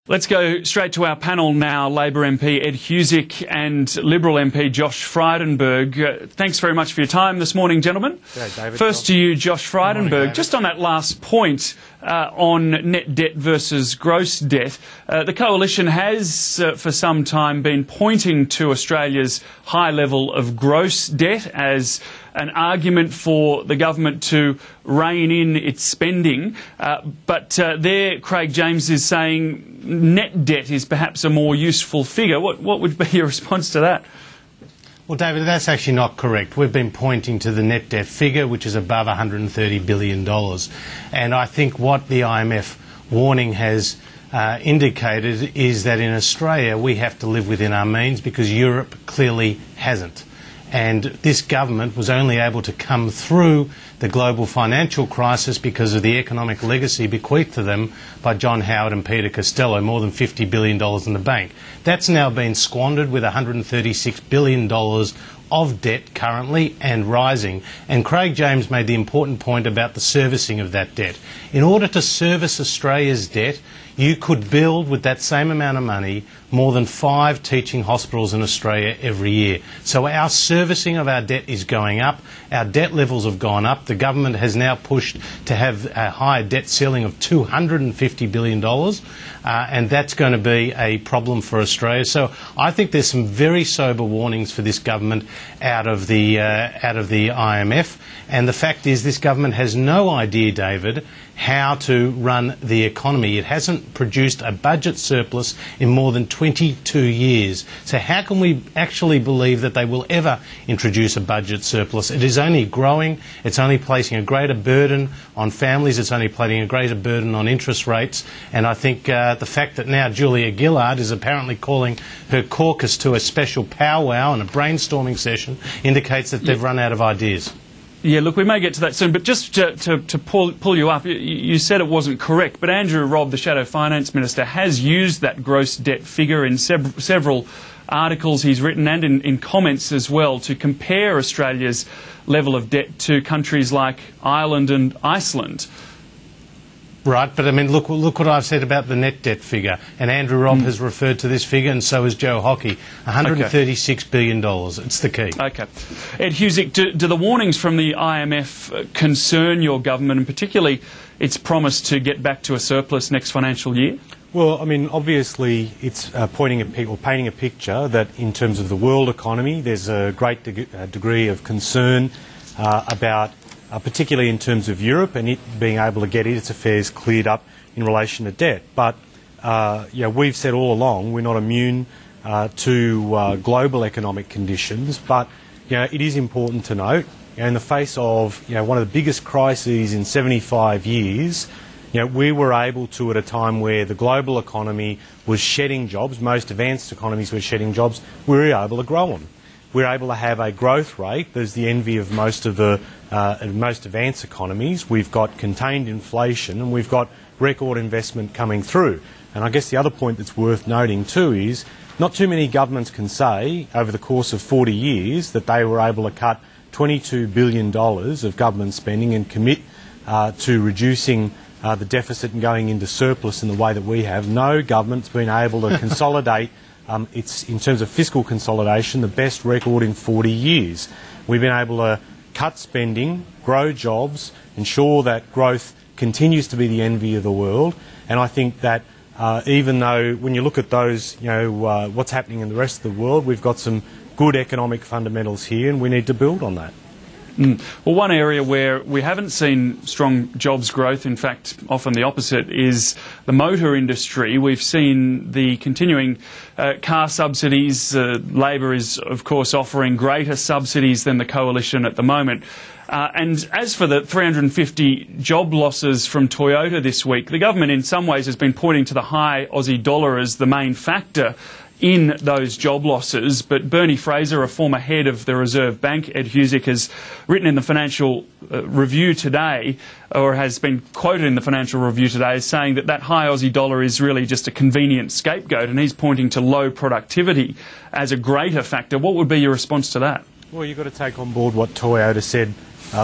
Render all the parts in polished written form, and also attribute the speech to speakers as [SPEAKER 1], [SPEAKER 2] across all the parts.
[SPEAKER 1] Let's go straight to our panel now. Labor MP Ed Husic and Liberal MP Josh Frydenberg. Thanks very much for your time this morning, gentlemen.
[SPEAKER 2] G'day, David.
[SPEAKER 1] First to you, Josh Frydenberg. Just on that last point on net debt versus gross debt, the Coalition has for some time been pointing to Australia's high level of gross debt as an argument for the government to rein in its spending. But there, Craig James is saying net debt is perhaps a more useful figure. What would be your response to that?
[SPEAKER 3] Well, David, that's actually not correct. We've been pointing to the net debt figure, which is above $130 billion. And I think what the IMF warning has indicated is that in Australia we have to live within our means because Europe clearly hasn't. And this government was only able to come through the global financial crisis because of the economic legacy bequeathed to them by John Howard and Peter Costello, more than $50 billion in the bank. That's now been squandered with $136 billion of debt currently and rising. And Craig James made the important point about the servicing of that debt. In order to service Australia's debt, you could build with that same amount of money more than 5 teaching hospitals in Australia every year. So our servicing of our debt is going up. Our debt levels have gone up. The government has now pushed to have a higher debt ceiling of $250 billion, and that's going to be a problem for Australia. So I think there's some very sober warnings for this government out of the IMF. And the fact is this government has no idea, David, how to run the economy. It hasn't produced a budget surplus in more than 22 years. So how can we actually believe that they will ever introduce a budget surplus? It is only growing. It's only placing a greater burden on families. It's only placing a greater burden on interest rates. And I think the fact that now Julia Gillard is apparently calling her caucus to a special powwow and a brainstorming session indicates that they've run out of ideas.
[SPEAKER 1] Yeah, look, we may get to that soon, but just to pull you up, you said it wasn't correct, but Andrew Robb, the Shadow Finance Minister, has used that gross debt figure in several articles he's written and in comments as well to compare Australia's level of debt to countries like Ireland and Iceland.
[SPEAKER 3] Right, but I mean, look what I've said about the net debt figure. And Andrew Robb has referred to this figure, and so has Joe Hockey. $136 billion. It's the key.
[SPEAKER 1] Okay. Ed Husic, do the warnings from the IMF concern your government, and particularly its promise to get back to a surplus next financial year?
[SPEAKER 2] Well, I mean, obviously it's painting a picture that in terms of the world economy, there's a great degree of concern about particularly in terms of Europe and it being able to get its affairs cleared up in relation to debt. But we've said all along we're not immune to global economic conditions. But it is important to note, in the face of one of the biggest crises in 75 years, we were able to, at a time where the global economy was shedding jobs, most advanced economies were shedding jobs, we were able to grow them. We're able to have a growth rate that's the envy of most of the most advanced economies. We've got contained inflation and we've got record investment coming through. And I guess the other point that's worth noting too is not too many governments can say over the course of 40 years that they were able to cut $22 billion of government spending and commit to reducing the deficit and going into surplus in the way that we have. No government's been able to consolidate. It's, in terms of fiscal consolidation, the best record in 40 years. We've been able to cut spending, grow jobs, ensure that growth continues to be the envy of the world. And I think that even though when you look at those, what's happening in the rest of the world, we've got some good economic fundamentals here and we need to build on that.
[SPEAKER 1] Well, one area where we haven't seen strong jobs growth, in fact, often the opposite, is the motor industry. We've seen the continuing car subsidies. Labor is, of course, offering greater subsidies than the Coalition at the moment. And as for the 350 job losses from Toyota this week, the government in some ways has been pointing to the high Aussie dollar as the main factor in those job losses. But Bernie Fraser, a former head of the Reserve Bank, Ed Husic, has written in the Financial Review today, or has been quoted in the Financial Review today, as saying that high Aussie dollar is really just a convenient scapegoat, and he's pointing to low productivity as a greater factor. What would be your response to that?
[SPEAKER 2] Well, you've got to take on board what Toyota said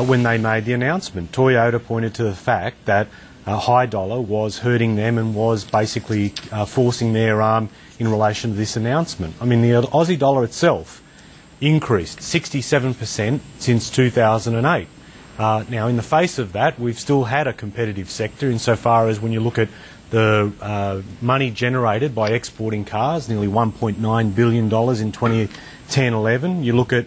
[SPEAKER 2] when they made the announcement. Toyota pointed to the fact that high dollar was hurting them and was basically forcing their arm in relation to this announcement. I mean, the Aussie dollar itself increased 67% since 2008. Now, in the face of that, we've still had a competitive sector insofar as when you look at the money generated by exporting cars, nearly $1.9 billion in 2010-11. You look at,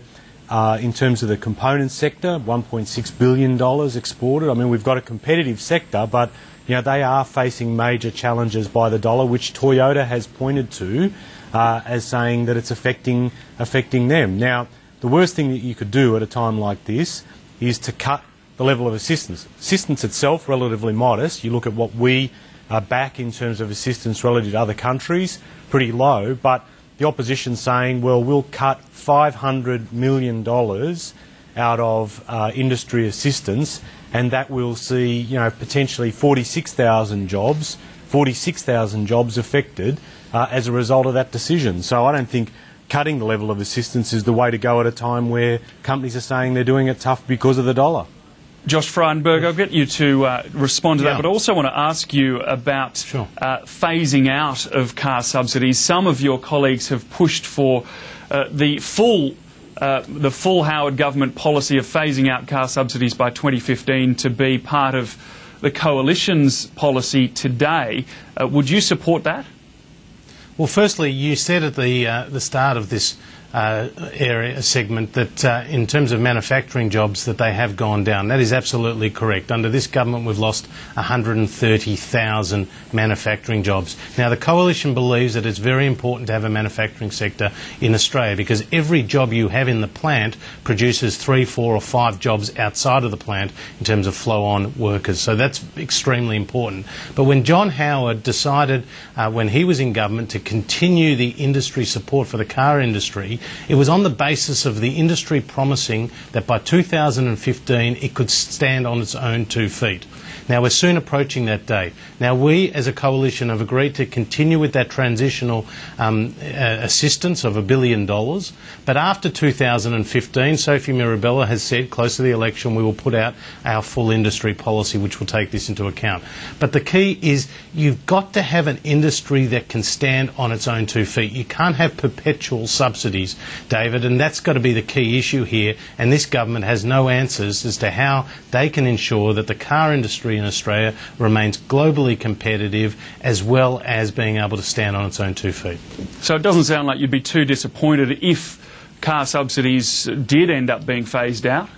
[SPEAKER 2] in terms of the components sector, $1.6 billion exported. I mean, we've got a competitive sector, but they are facing major challenges by the dollar, which Toyota has pointed to as saying that it's affecting them. Now, the worst thing that you could do at a time like this is to cut the level of assistance. Assistance itself, relatively modest. You look at what we are back in terms of assistance relative to other countries, pretty low, but the opposition saying, well, we'll cut $500 million out of industry assistance, and that will see, potentially 46,000 jobs affected as a result of that decision. So I don't think cutting the level of assistance is the way to go at a time where companies are saying they're doing it tough because of the dollar.
[SPEAKER 1] Josh Frydenberg, I'll get you to respond to that, but I also want to ask you about phasing out of car subsidies. Some of your colleagues have pushed for the full Howard government policy of phasing out car subsidies by 2015 to be part of the coalition's policy today. Would you support that?
[SPEAKER 3] Well, firstly, you said at the start of this segment that in terms of manufacturing jobs that they have gone down. That is absolutely correct. Under this government we've lost 130,000 manufacturing jobs. Now the coalition believes that it's very important to have a manufacturing sector in Australia because every job you have in the plant produces 3, 4 or 5 jobs outside of the plant in terms of flow-on workers. So that's extremely important. But when John Howard decided when he was in government to continue the industry support for the car industry, it was on the basis of the industry promising that by 2015 it could stand on its own 2 feet. Now we're soon approaching that day. Now we as a coalition have agreed to continue with that transitional assistance of $1 billion, but after 2015 Sophie Mirabella has said close to the election we will put out our full industry policy which will take this into account. But the key is you've got to have an industry that can stand on its own 2 feet. You can't have perpetual subsidies, David, and that's got to be the key issue here, and this government has no answers as to how they can ensure that the car industry in Australia remains globally competitive as well as being able to stand on its own 2 feet.
[SPEAKER 1] So it doesn't sound like you'd be too disappointed if car subsidies did end up being phased out?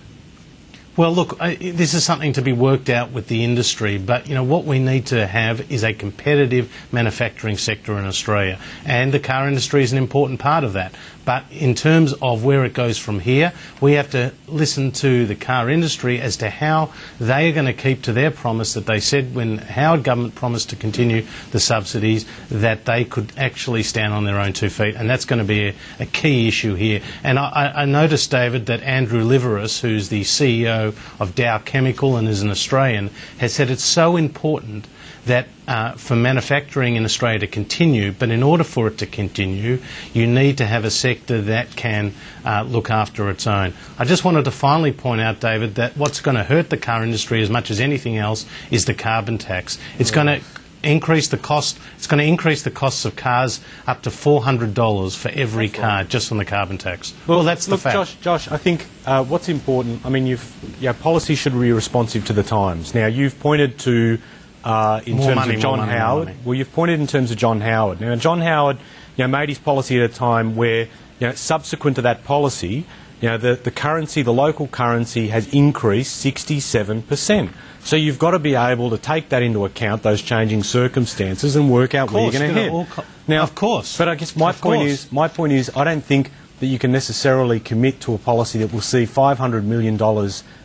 [SPEAKER 3] Well, look, this is something to be worked out with the industry, but what we need to have is a competitive manufacturing sector in Australia, and the car industry is an important part of that. But in terms of where it goes from here, we have to listen to the car industry as to how they are going to keep to their promise that they said when Howard government promised to continue the subsidies that they could actually stand on their own 2 feet, and that's going to be a key issue here. And I noticed, David, that Andrew Liveris, who's the CEO of Dow Chemical and is an Australian, has said it's so important that for manufacturing in Australia to continue, but in order for it to continue, you need to have a sector that can look after its own. I just wanted to finally point out, David, that what's going to hurt the car industry as much as anything else is the carbon tax. It's going to increase the cost. It's going to increase the costs of cars up to $400 for every car just on the carbon tax. Well, that's the fact.
[SPEAKER 2] Josh, I think what's important. I mean, policy should be responsive to the times. Now, you've pointed to in terms of John Howard. Well, you've pointed in terms of John Howard. Now, John Howard, made his policy at a time where, subsequent to that policy, the currency, the local currency, has increased 67%. So you've got to be able to take that into account, those changing circumstances, and work out where you're going to head.
[SPEAKER 3] Now, of course.
[SPEAKER 2] But I guess my point is, I don't think that you can necessarily commit to a policy that will see $500 million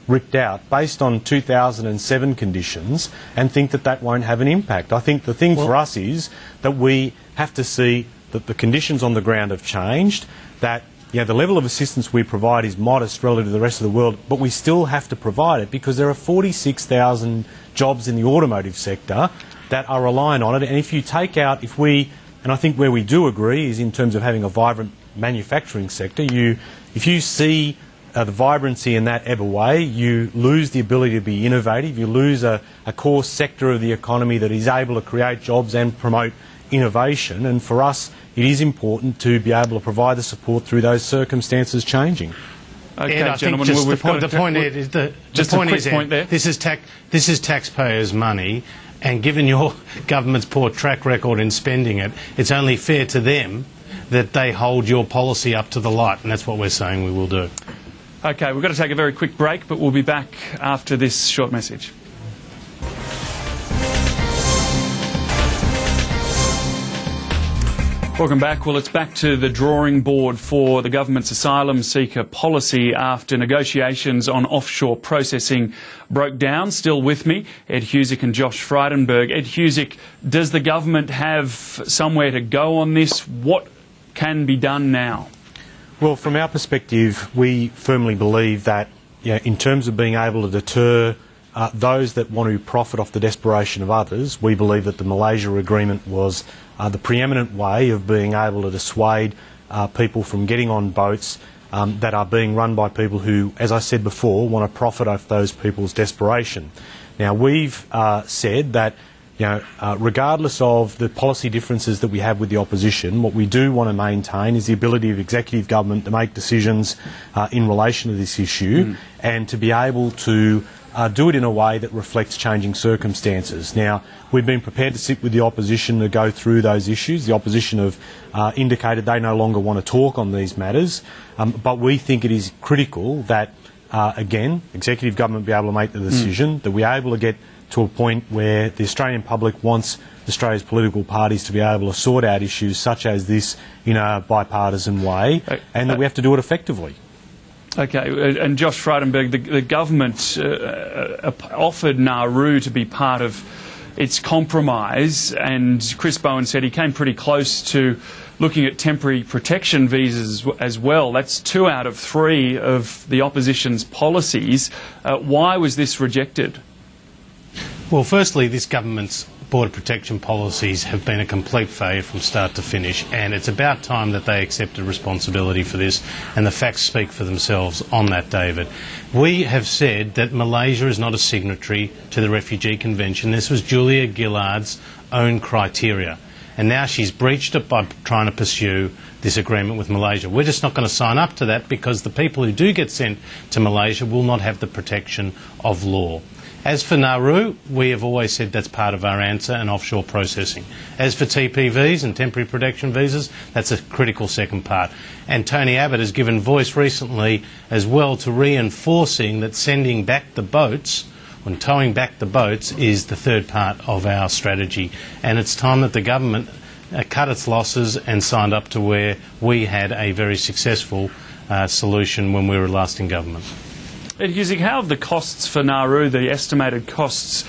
[SPEAKER 2] ripped out based on 2007 conditions and think that that won't have an impact. I think the thing for us is that we have to see that the conditions on the ground have changed, that the level of assistance we provide is modest relative to the rest of the world, but we still have to provide it because there are 46,000 jobs in the automotive sector that are reliant on it. And if you take out, and I think where we do agree is in terms of having a vibrant manufacturing sector, if you see the vibrancy in that ebb away, you lose the ability to be innovative, you lose a core sector of the economy that is able to create jobs and promote innovation. And for us, it is important to be able to provide the support through those circumstances changing.
[SPEAKER 1] Okay,
[SPEAKER 3] I
[SPEAKER 1] gentlemen,
[SPEAKER 3] think this is taxpayers' money, and given your government's poor track record in spending it, it's only fair to them that they hold your policy up to the light, and that's what we're saying we will do.
[SPEAKER 1] Okay, we've got to take a very quick break, but we'll be back after this short message. Welcome back. Well, it's back to the drawing board for the government's asylum seeker policy after negotiations on offshore processing broke down. Still with me, Ed Husic and Josh Frydenberg. Ed Husic, does the government have somewhere to go on this? What can be done now?
[SPEAKER 2] Well, from our perspective, we firmly believe that in terms of being able to deter those that want to profit off the desperation of others, we believe that the Malaysia Agreement was the preeminent way of being able to dissuade people from getting on boats that are being run by people who, as I said before, want to profit off those people's desperation. Now, we've said that regardless of the policy differences that we have with the opposition, what we do want to maintain is the ability of executive government to make decisions in relation to this issue and to be able to do it in a way that reflects changing circumstances. Now, we've been prepared to sit with the opposition to go through those issues. The opposition have indicated they no longer want to talk on these matters, but we think it is critical that, again, executive government be able to make the decision, that we're able to get to a point where the Australian public wants Australia's political parties to be able to sort out issues such as this in a bipartisan way, and that we have to do it effectively.
[SPEAKER 1] Okay, and Josh Frydenberg, the government offered Nauru to be part of its compromise, and Chris Bowen said he came pretty close to looking at temporary protection visas as well. That's 2 out of 3 of the opposition's policies. Why was this rejected?
[SPEAKER 3] Well, firstly, this government's border protection policies have been a complete failure from start to finish, and it's about time that they accepted responsibility for this, and the facts speak for themselves on that, David. We have said that Malaysia is not a signatory to the Refugee Convention. This was Julia Gillard's own criteria, and now she's breached it by trying to pursue this agreement with Malaysia. We're just not going to sign up to that because the people who do get sent to Malaysia will not have the protection of law. As for Nauru, we have always said that's part of our answer, and offshore processing. As for TPVs and temporary protection visas, that's a critical second part. And Tony Abbott has given voice recently as well to reinforcing that sending back the boats, and towing back the boats, is the third part of our strategy. And it's time that the government cut its losses and signed up to where we had a very successful solution when we were last in government.
[SPEAKER 1] Ed Husic, how have the costs for Nauru, the estimated costs,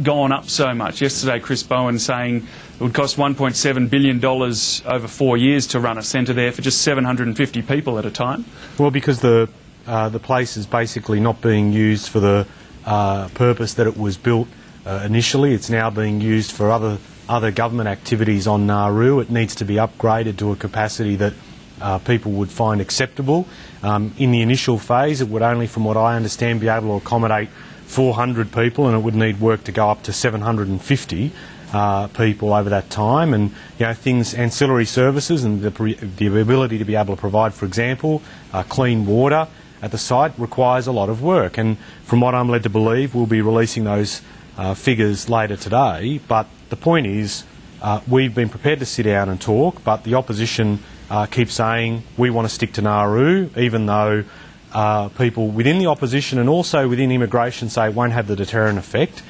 [SPEAKER 1] gone up so much? Yesterday, Chris Bowen saying it would cost $1.7 billion over 4 years to run a centre there for just 750 people at a time.
[SPEAKER 2] Well, because the place is basically not being used for the purpose that it was built initially. It's now being used for other government activities on Nauru. It needs to be upgraded to a capacity that people would find acceptable. In the initial phase, it would only, from what I understand, be able to accommodate 400 people, and it would need work to go up to 750 people over that time. And things, ancillary services, and the ability to be able to provide, for example, clean water at the site requires a lot of work. And from what I'm led to believe, we'll be releasing those figures later today. But the point is, we've been prepared to sit down and talk, but the opposition keep saying we want to stick to Nauru, even though people within the opposition and also within immigration say it won't have the deterrent effect.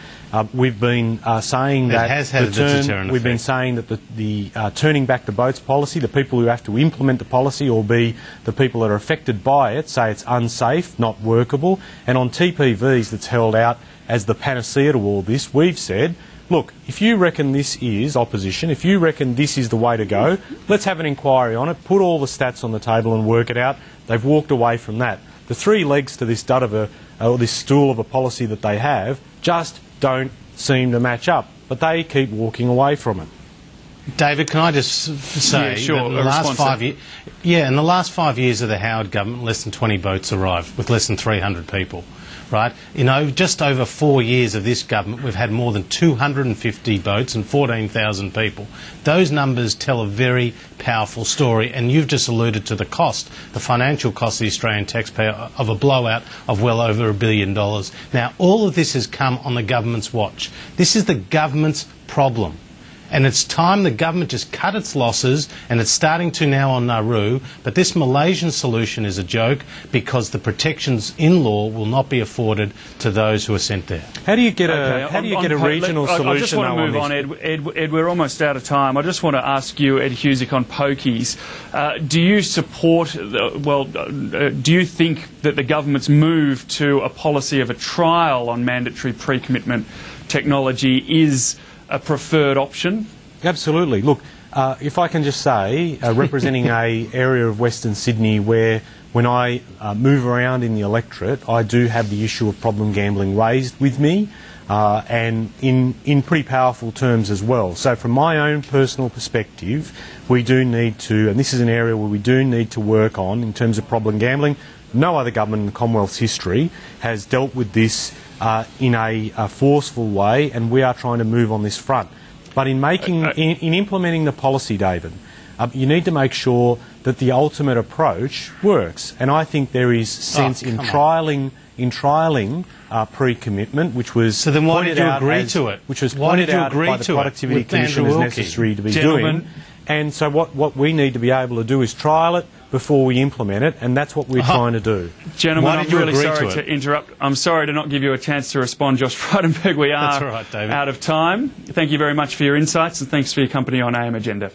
[SPEAKER 2] We've been saying that we've been saying that the turning back the boats policy, the people who have to implement the policy or be the people that are affected by it, say it's unsafe, not workable. And on TPVs, that's held out as the panacea to all this, we've said, look, if you reckon this is opposition, if you reckon this is the way to go, let's have an inquiry on it, put all the stats on the table and work it out. They've walked away from that. The 3 legs to this this stool of a policy that they have just don't seem to match up, but they keep walking away from it.
[SPEAKER 3] David, can I just say
[SPEAKER 1] sure,
[SPEAKER 3] that in the last 5 years, in the last 5 years of the Howard government, less than 20 boats arrived with less than 300 people. Right? Just over 4 years of this government, we've had more than 250 boats and 14,000 people. Those numbers tell a very powerful story, and you've just alluded to the cost, the financial cost of the Australian taxpayer of a blowout of well over $1 billion. Now, all of this has come on the government's watch. This is the government's problem. And it's time the government just cut its losses, and it's starting to now on Nauru. But this Malaysian solution is a joke because the protections in law will not be afforded to those who are sent there.
[SPEAKER 2] How do you get a regional solution?
[SPEAKER 1] I just want to move on, Ed. We're almost out of time. I just want to ask you, Ed Husic, on pokies. Do you support? Do you think that the government's move to a policy of a trial on mandatory pre-commitment technology is a preferred option?
[SPEAKER 2] Absolutely. Look, if I can just say, representing a area of Western Sydney where when I move around in the electorate, I do have the issue of problem gambling raised with me, and in pretty powerful terms as well. So from my own personal perspective, we do need to, and this is an area where we do need to work on in terms of problem gambling. No other government in the Commonwealth's history has dealt with this in a forceful way, and we are trying to move on this front. But in implementing the policy, David, you need to make sure that the ultimate approach works. And I think there is sense in trialling pre-commitment, which was
[SPEAKER 3] so then why did you agree to it?
[SPEAKER 2] Which was pointed out by the Productivity Commission as necessary to be doing. And so what we need to be able to do is trial it before we implement it, and that's what we're trying to do.
[SPEAKER 1] Gentlemen, I'm really sorry to interrupt. I'm sorry to not give you a chance to respond, Josh Frydenberg. We are
[SPEAKER 3] That's all right, David.
[SPEAKER 1] Out of time. Thank you very much for your insights, and thanks for your company on AM Agenda.